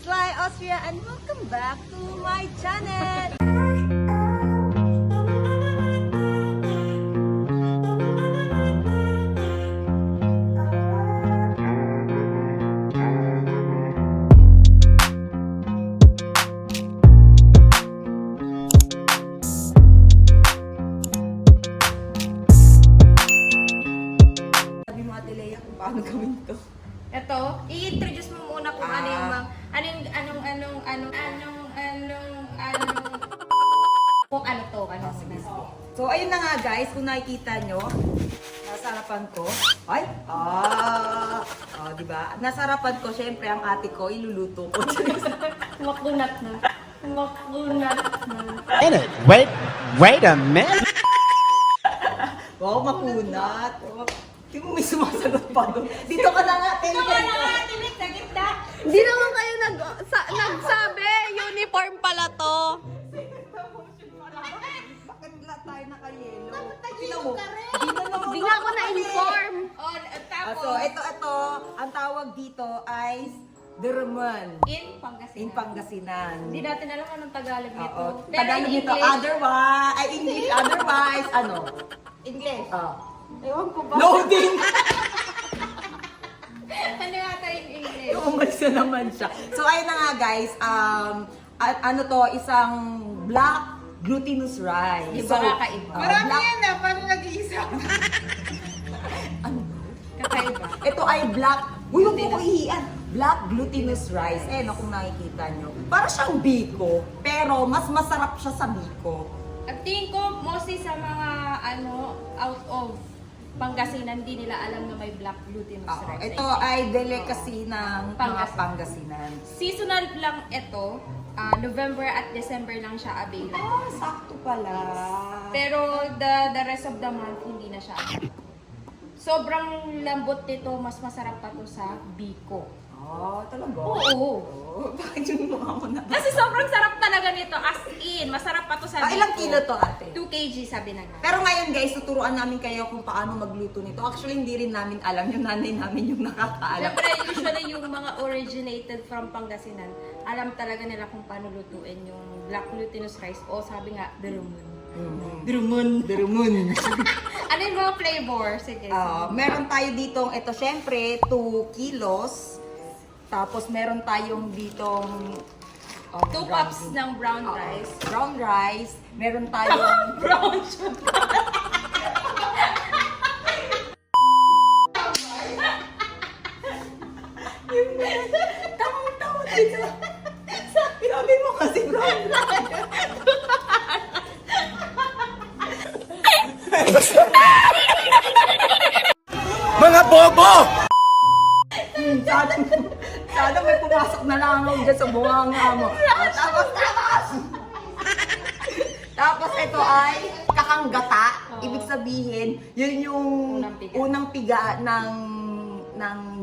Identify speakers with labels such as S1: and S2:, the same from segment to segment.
S1: Sly Austria and welcome back to my channel! Sabi mo Ate Lea kung paano gawin to.
S2: Ito, i-introduce mo muna kung ano yung mga, kung ano to, ano.
S1: So, ayun na nga guys, kung nakikita nyo, nasa harapan ko, diba? Nasa harapan ko, syempre, ang ate ko, iluluto ko.
S2: Makunat na. Makunat na.
S3: Wait a minute.
S1: Wow, makunat. Hindi mo may sumasagot pa doon. Dito ka na nga,
S2: Ito ka na nga, tinik sa gitna.
S4: Hindi naman kayo nagsabi. Uniform pala to.
S1: Bakit lahat tayo naka-yellow?
S2: Nag-yellow ka rin.
S4: Hindi nga ako na-inform.
S2: Oh, tapos,
S1: So, ito, ang tawag dito ay Derman.
S2: in Pangasinan.
S1: In Pangasinan.
S2: Hindi natin alam anong Tagalog nito.
S1: Oo.
S2: Pero
S1: Tagalog
S2: in
S1: nito,
S2: English,
S1: English, otherwise, ano?
S2: English.
S1: Ewan ko ba? Loading!
S2: Ano yata yung English?
S1: Umalis na naman siya. So, ayun na nga guys, ano to, isang black glutinous rice.
S2: Iba kakaiba.
S1: Marami
S5: yan na, parang nag-iisa.
S1: Ano?
S2: Kakaiba.
S1: Ito ay black, huwag mo ko ihian. Black glutinous rice. Eh, no, kung nakikita nyo. Para siyang biko, pero mas masarap siya sa biko.
S2: At tingin ko, mostly sa mga, out of Pangasinan, hindi nila alam na may black glutinous rice.
S1: Ito ay delicacy ng mga
S2: Pangasinan.
S1: Pangasinan.
S2: Seasonal lang ito. November at December lang siya available.
S1: Sakto pala.
S2: Pero the rest of the month, hindi na siya available. Sobrang lambot nito, mas masarap pa to sa biko.
S1: Talaga?
S2: Oo.
S1: Bakit yung mukha mo na?
S2: Kasi sobrang sarap talaga nito, as in. Masarap pa to sa biko.
S1: Ilang kilo to ate?
S2: 2 kg sabi na nga.
S1: Pero ngayon guys, tuturuan namin kayo kung paano magluto nito. Actually, hindi rin namin alam. Yung nanay namin yung nakakaalam.
S2: Siyempre, usually yung mga originated from Pangasinan, alam talaga nila kung paano lutuin yung black glutinous rice o sabi nga, derumon.
S1: Derumon.
S2: Ano yung mga flavor? Sige.
S1: Meron tayo ditong, ito syempre, 2 kilos. Tapos meron tayong ditong
S2: 2 cups ng brown rice.
S1: Brown rice. Meron tayong
S2: Brown sugar.
S1: Tama dito. Sabi mo kasi brown rice.
S3: Mga bobo!
S1: Sana may pumasok na langaw dyan sa bunganga mo. Tapos! Tapos ito ay kakanggata. Ibig sabihin, yun yung unang piga ng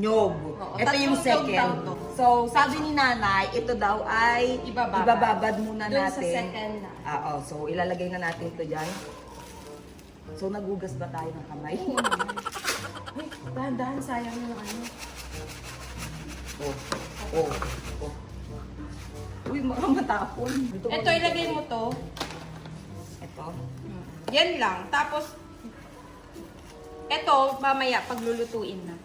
S1: nyog. Ito yung second. So, sabi ni nanay, ito daw ay ibababad muna
S2: Doon
S1: natin.
S2: sa second na.
S1: So ilalagay na natin ito dyan. So, nagugas ba tayo ng kamay?
S2: Ay, dahan-dahan, sayang yung ano.
S1: Uy, matapon.
S2: Ito, ilagay mo to.
S1: Ito.
S2: Yan lang. Tapos, ito, mamaya, paglulutuin na.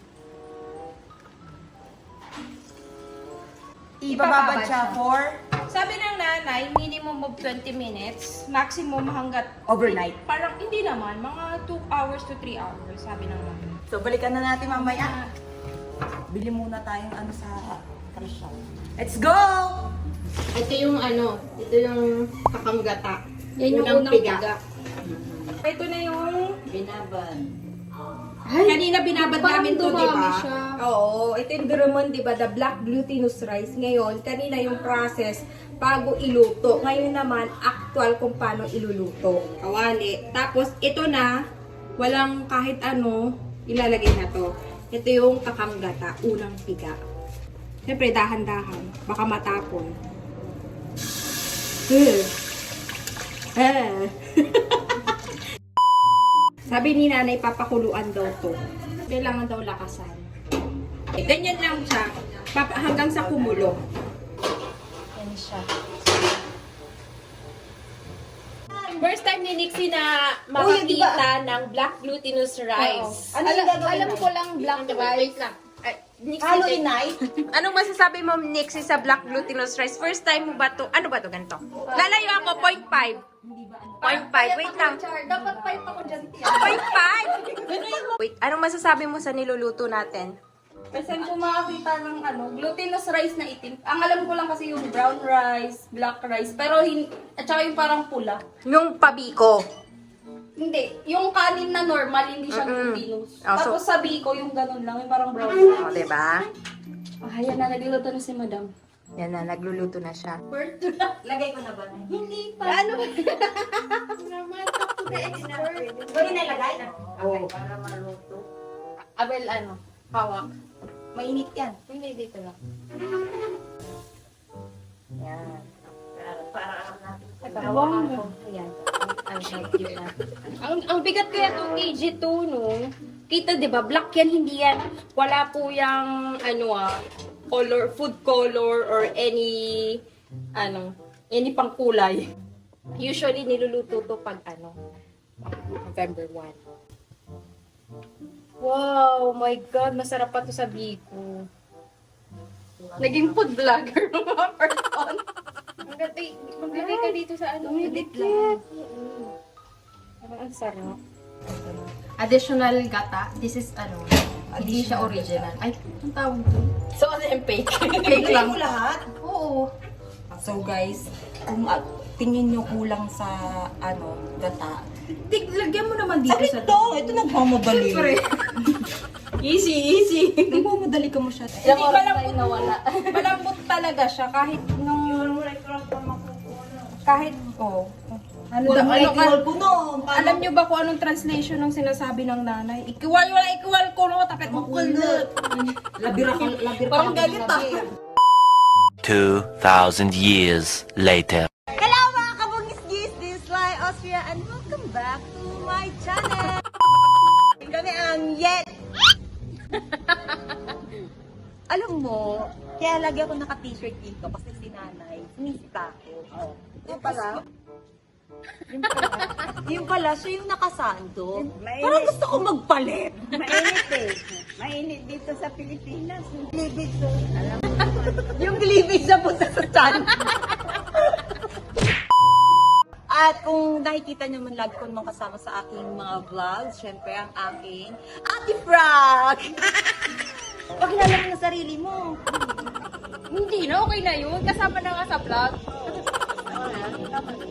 S1: Ibababad siya for
S2: Sabi ng nanay, minimum of 20 minutes, maximum hanggat
S1: overnight.
S2: parang hindi naman, mga 2 hours to 3 hours, sabi ng nanay.
S1: So, balikan na natin mamaya. Bili muna tayong ano sa Karshaw. Let's go!
S2: Ito yung ito yung kakanggata.
S4: Yan yung unang piga.
S2: Ito na yung
S1: Binaban.
S2: kanina binabad
S4: parang
S2: namin to, di
S4: dumami
S2: ba?
S4: siya.
S2: Oo, ito yung derumon, di ba? The black glutinous rice. Ngayon, kanina yung process bago iluto. Ngayon naman, actual kung paano iluluto. Kawali. Tapos, ito na, walang kahit ano, ilalagay na to. Ito yung kakanggata, unang piga. Siyempre, dahan-dahan. Baka matapon. Sabi ni nanay, papakuluan daw to. Kailangan daw lakasan. Ganyan lang siya, hanggang sa kumulo. siya. First time ni Nixie na makakita ng black glutinous rice.
S1: Ano yung gagawin
S4: Alam
S1: mo?
S4: ko lang black rice.
S2: Wait lang. Nixie,
S1: Halo inay?
S2: anong masasabi mo, Nixie, sa black glutinous rice? First time mo ba to? Ano ba to? Ganito. Lalayo ako, 0.5. 0.5. Wait lang.
S4: Dapat 5 ako dyan.
S2: 0.5. Wait, anong masasabi mo sa niluluto natin?
S5: Kasi kung makakita ng glutinous rice na itim, ang alam ko lang kasi yung brown rice, black rice, pero at saka yung parang pula.
S2: Yung pabiko.
S5: Hindi, yung kanin na normal, hindi siya glutinous.
S2: Oh, so-
S5: Tapos sa biko, yung ganun lang, yung parang brown
S2: O,
S5: rice.
S2: diba?
S5: Ayan na, nagluluto na si madam.
S2: Yan na, nagluluto na siya.
S1: Lagay ko na ba?
S5: Hindi pa. Ano?
S1: Pwede na ilagay? Oo.
S5: Abel, hawak.
S1: Mainit yan.
S5: Hindi, dito lang.
S2: Yan.
S5: Ayan. Ang bigat kaya itong KG2, no? Kita, di ba? Black yan, hindi yan. Wala po yung, color, food color, or any pang kulay.
S2: Usually, niluluto to pag November 1. Wow, my God, masarap pa to sa biko.
S5: Naging food vlogger mga person.
S2: Maglagay ka dito sa edit lang. Ang sarap.
S5: Additional gata. This is hindi siya original. Ay, ang tawag doon. So, ano yung fake? Fake
S1: Lagay
S5: lang.
S1: ko lahat?
S5: Oo.
S1: So guys, kung tingin nyo kulang sa gata.
S5: Lagyan mo naman dito
S1: Saglit to! Ito nagmamadali.
S5: Easy.
S1: Nagmamadali ka mo siya.
S5: Hindi malambot nawala. Malambot talaga siya kahit nung alam niyo ba kung anong translation ng sinasabi ng nanay? Ikiwal ko no, takit mo kulot.
S1: Labira ka.
S5: Parang galit ah.
S3: 2,000 years later.
S1: Hello mga kabungis-gis! This is Lai Austria and welcome back to my channel! Kami ang Yet! Alam mo, kaya lagi ako naka-t-shirt dito kasi si nanay, sinisita ako. Yung pala? Yung pala, siya yung nakasando. Parang gusto ko magpalit.
S6: Mainit eh. Mainit dito sa Pilipinas. Libig so. Alam mo.
S1: Yung glibig na punta sa chan. At kung nakikita nyo man lagi ko naman kasama sa aking mga vlogs, syempre ang aking Ate Frog! Pakilala mo na sarili mo.
S5: Hindi na, okay na yun. Kasama na nga sa vlog.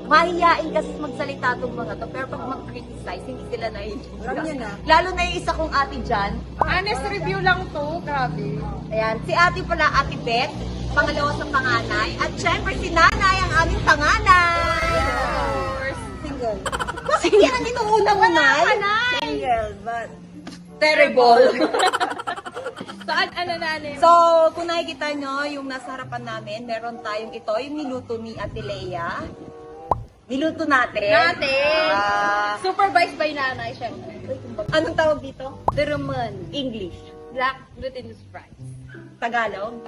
S1: Mahihain kasi magsalita itong mga to, pero pag mag-criticize, hindi sila naiintindihan. Lalo na yung isa kong ate dyan.
S5: Honest review lang to, grabe.
S1: Ayan, si ate pala, Ate Beth, pangalawa sa panganay. At syempre si nanay, ang aming panganay.
S6: Single.
S1: Bakit yan ang inuuna mo, Nay?
S6: Single, but
S1: Terrible.
S5: Saan, nanin?
S1: So, kung nakikita nyo, yung nasa harapan namin, meron tayong ito, yung niluto ni Ate Lea. Niluto natin. Ah,
S5: Supervised by nanay, syempre.
S1: anong tawag dito?
S5: Deruman.
S1: English.
S5: Black glutinous rice.
S1: Tagalog.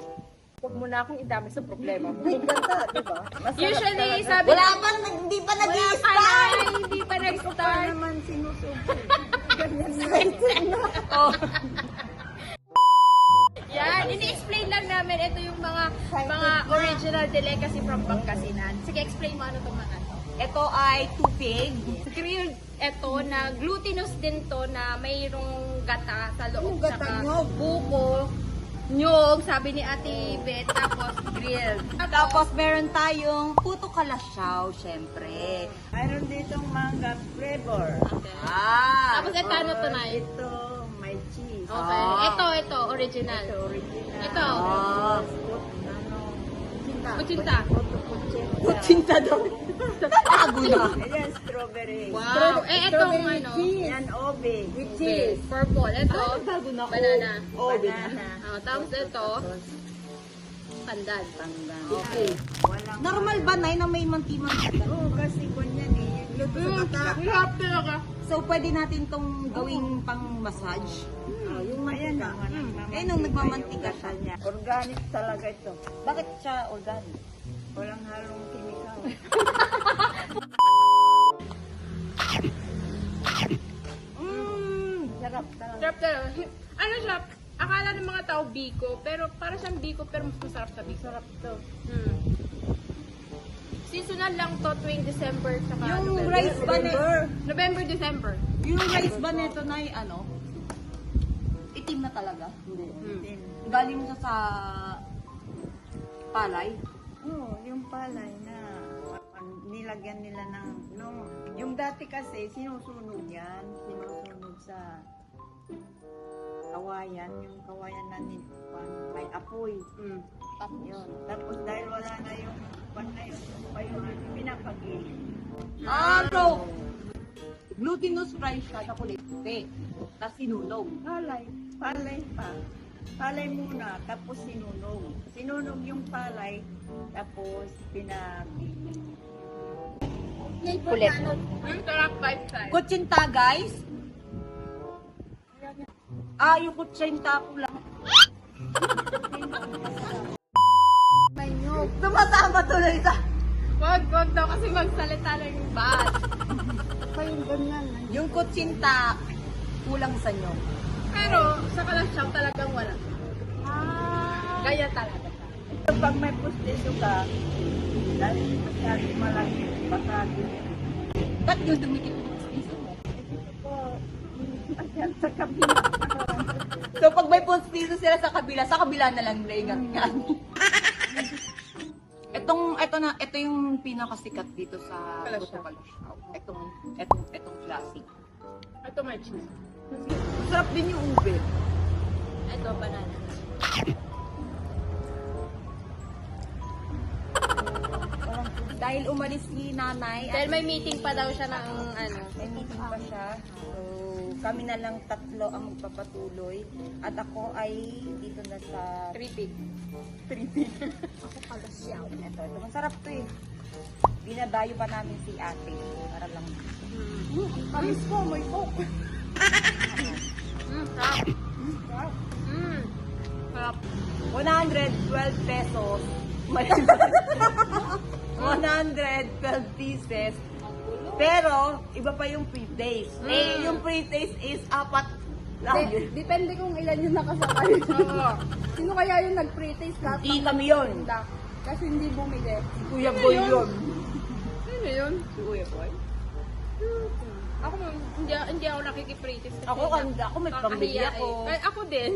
S5: Huwag mo na akong idami sa problema mo.
S6: ganda, di ba? Masarap
S5: Usually,
S6: talaga.
S5: sabi
S1: Wala pa, hindi pa nag-i-start.
S5: hindi pa
S6: Pa
S5: nag-start.
S6: naman sinusubo.
S1: Oh.
S5: Yan, ini-explain lang namin. Ito yung mga original delicacy from Pangasinan. Sige, explain mo ano itong mga to.
S1: Ito ay tupig.
S5: Grilled, ito na glutinous din to na mayroong gata sa loob.
S6: Yung gata,
S5: saka
S6: nyog.
S5: buko, nyog, sabi ni Ate Beth, tapos grilled.
S1: Tapos meron tayong puto kalasyaw, syempre.
S6: Mayroon ditong manga flavor.
S1: Ah.
S5: Tapos ito ano to na?
S6: Ito, may cheese.
S5: Okay. Ito, original.
S6: Ito, original.
S5: Ito.
S1: Ah.
S5: Kuchinta.
S1: Kutsinta daw. Tago na.
S6: Ayan, strawberry.
S5: Wow. Itong ano?
S6: Yan, obe. With cheese.
S5: Purple. Ito.
S1: Tago na.
S5: Banana.
S6: Banana.
S5: Tapos ito. Pandan.
S6: Pandan.
S5: Okay.
S6: Walang...
S1: Normal ba, Nay, na may manti-mantika?
S6: Oo, kasi kunyan eh. Yung luto sa kata.
S5: Hirap talaga.
S1: So, pwede natin tong gawing pang-massage.
S6: Oh, yung mantika.
S1: Eh, nung nagmamantika siya.
S6: Organic talaga ito.
S1: Bakit siya organic?
S6: Walang halong kimikal. Sarap talaga.
S2: Sarap talaga. Ano siya? Akala ng mga tao biko, pero para siyang biko pero mas masarap sa biko. Sarap to. Seasonal lang to tuwing December saka
S1: Yung
S2: November.
S1: rice ba ne-
S2: November, December.
S1: Yung rice ba neto na ano? Itim na talaga? Hindi.
S6: Din.
S1: Galing siya sa palay?
S6: Oo, yung palay na nilagyan nila ng, yung dati kasi sinusunog yan, sinusunog sa kawayan, yung kawayan na may apoy. Yun. Tapos dahil wala na yung pinapagin.
S1: So, glutinous rice siya na kulite. Tapos sinunog.
S6: Palay pa. Palay muna, tapos sinunog. Sinunog yung palay, tapos pinapigil.
S5: Kulit.
S2: Sarap 5 times.
S1: Kutsinta, guys. Yung kutsinta ko lang.
S2: May nyug.
S1: Tumatama tuloy sa...
S2: Wag daw kasi magsalita lang yung bad.
S1: Yung kutsinta, kulang sa nyo.
S2: Pero sa kalasyaw talagang wala. Kaya talaga.
S6: Pag may pustiso ka, dahil masyado malaki, baka
S1: Ba't yung dumikit yung pustiso mo?
S6: sa kabila.
S1: So, pag may pustiso sila sa kabila na lang nila ingat-ingat. Ito yung pinakasikat dito sa
S2: Kalasyaw.
S1: Kalasyaw. Itong classic.
S2: Ito may cheese.
S1: Masarap din yung ube.
S5: Ito, banana.
S1: Dahil umalis si nanay
S5: Dahil may meeting pa daw siya ng ano.
S1: may meeting pa siya. So, kami na lang tatlo ang magpapatuloy. At ako ay dito na sa
S5: Tripig.
S1: Ako pala siya. Ito. Masarap to eh. Dinadayo pa namin si ate. Para lang. Paris ko, may coke.
S2: Sarap. Sarap.
S1: 112 pesos. 112 pieces. Pero, iba pa yung pre-taste. Eh, yung pre-taste is 4 lang.
S4: Depende kung ilan yung nakasakay. Sino kaya yung nag-pre-taste lahat?
S1: Hindi kami yun.
S4: Kasi hindi bumili.
S1: Si Kuya Boy yun.
S2: Ano yun?
S1: Si Kuya Boy?
S2: Ako hindi ako nakikipratis.
S1: Ako may pambili ako.
S2: Ay, ako din.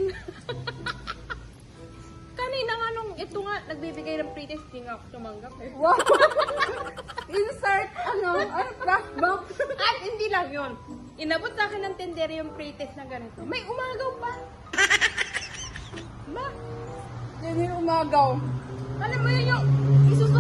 S2: Kanina nga nung ito nga, nagbibigay ng pre-taste, hindi nga ako tumanggap eh.
S4: Wow! Insert, flashback.
S2: At hindi lang yun. Inabot sa akin ng tender yung pre-taste na ganito. May umagaw pa. Ba?
S4: Yan yung umagaw.
S2: Alam mo yun yung isus